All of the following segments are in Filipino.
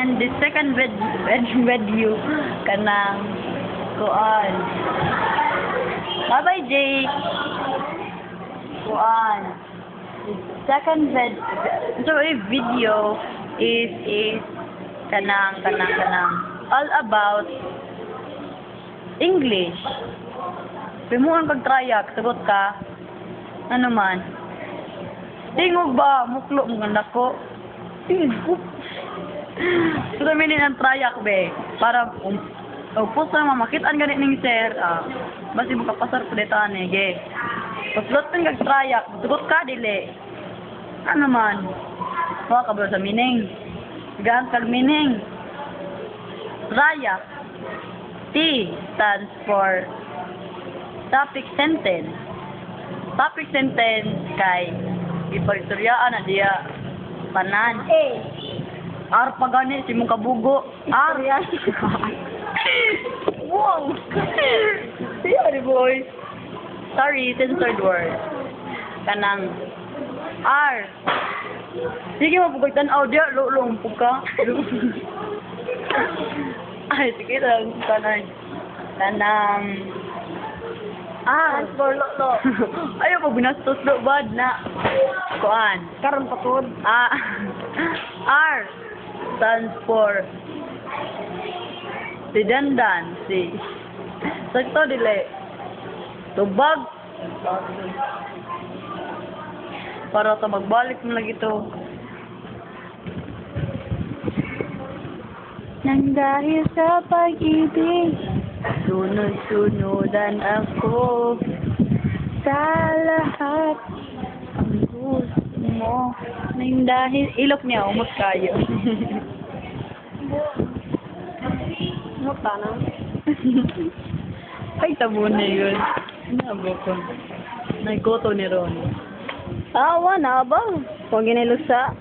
And the second video kanang kuan. Bye-bye, Jake. Kuan. The second video is kanang all about English. Pimuan pag-tryak, sagot ka. Ano man? Tingog ba? Muklo mo ganda ko. Tingog. So, minin ang tryak, be. Para, upos na mamakitaan ganit ng sir. Basi mo kapasar po dito, ge. Paslot ng kag-tryak, sagot ka, dili. Ano man? Huwag ka ba sa mining? Gaan kag mining. Tryak. T stands for topic sentence. Topic sentence kay ipagsuryaan na diya panan. R pa gani si mong kabugo. R. Wow. Sorry boy. Sorry, censored word. Kanang R. Sige mapugay tan-aw diya, lumpog ka. Ay, sige lang, kanang for lolo. Ayaw mo binastos do bad na. Kuan. Karon patod. R stands for redundancy. Sakto dili. Tubag. Para sa magbalik mo lagi to. Nang dahil sa pag-ibig, sunod-sunudan ako sa lahat ang gusto mo. Nang dahil, ilok niya, umot kayo. Umot ka na. Ay, tabo na yun. Nabo ko. Nagkoto ni Ron. Awa na ba? Huwag ginilusa.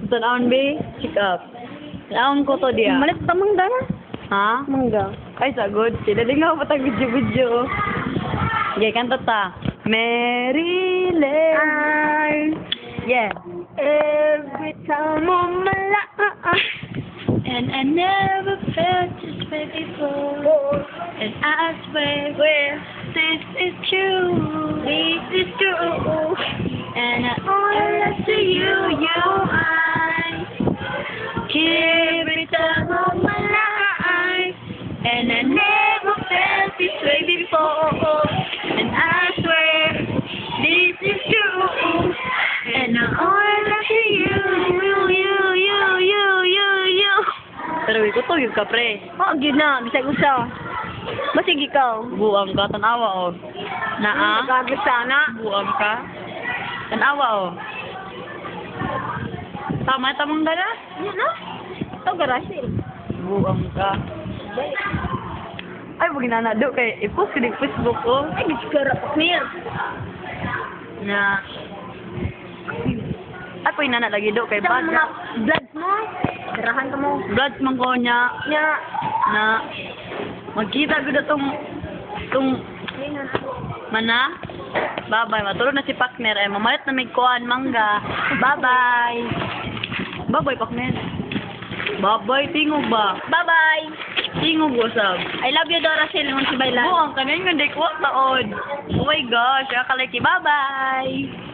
Tanawin ba? Check up. Tanawin ko to diya. Malit pa mangga na. Ha? Mangga. Ay, sagod. Sila din nga patag video-video. Okay, kanta ta. Mary Lynn. Yeah. Every time on my life. And I never felt this way before. And I swear this is true. This is true. And I owe it to you, every time of my life. And I never felt this way before. And I swear this is true. And I owe it to you. Pero ikaw to, yung kapre. Yun na. Bisag usa. Basig ikaw. Buang ka, tanawa o. Naa? Magagos sana. Buang ka. Tanawa o. Tamang gana? Yan na. Ito garasi. Buang ka. Ay, huwag nanado kay i-post ka din Facebook o. Ay, bisigara pa clear. Na. Ay, po inana lagi do kay Sa bad. mga vlogs mo. Garahan ka mo. Blood man ko niya. Nya. Na. Magkita ko na tong mana. Bye-bye. Matulog na si Pakner. Ay, mamalit na may kuhan, mangga. Bye-bye. Bye-bye, Pakner. Bye-bye. Tingog ba? Bye-bye. Tingog, wasab. I love you, Dora Sil. Mong si Bailan. Buang ka na yung hindi ko taon. Oh my gosh. Kakalaki. Bye-bye.